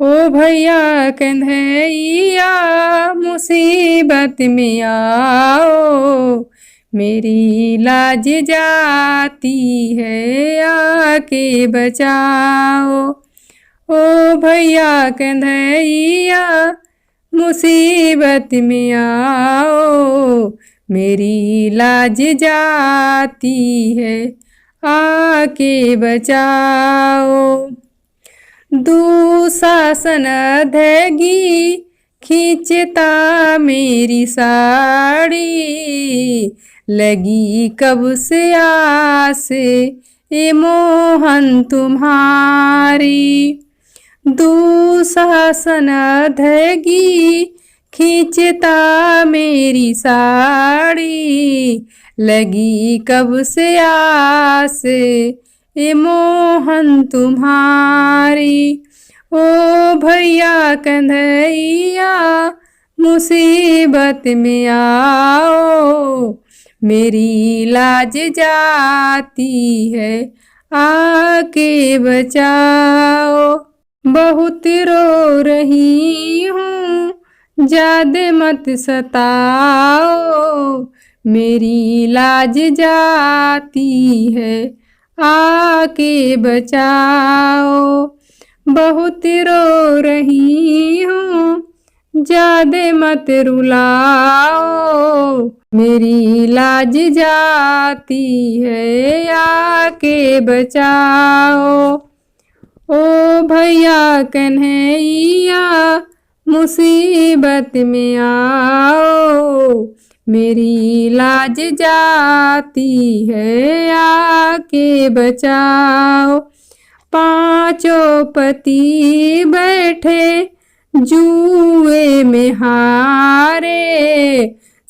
ओ भैया कन्हैया मुसीबत में आओ, मेरी लाज जाती है आके बचाओ। ओ भैया कन्हैया मुसीबत में आओ, मेरी लाज जाती है आके बचाओ। दुशासन अधगी खींचता मेरी साड़ी, लगी कब से आस ए मोहन तुम्हारी। दुशासन अधगी खींचता मेरी साड़ी, लगी कब से आस ए मोहन तुम्हारी। ओ भैया कन्हैया मुसीबत में आओ, मेरी लाज जाती है आके बचाओ। बहुत रो रही हूँ ज्यादा मत सताओ, मेरी लाज जाती है आके बचाओ। बहुत रो रही हूँ ज्यादा मत रुलाओ, मेरी लाज जाती है आके बचाओ। ओ भैया कन्हैया मुसीबत में आओ, मेरी लाज जाती है आके बचाओ। पांचों पति बैठे जुए में हारे,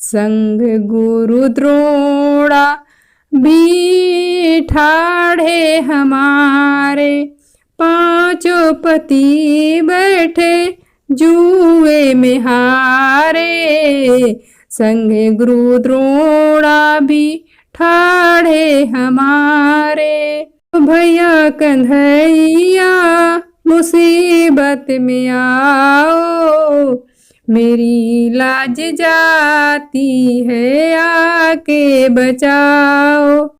संग गुरु द्रोणा भी ठाढ़े हमारे। पांचों पति बैठे जुए में हारे, संग गुरु द्रोणा भी ठाढ़े हमारे। भैया कन्हैया मुसीबत में आओ, मेरी लाज जाती है आके बचाओ।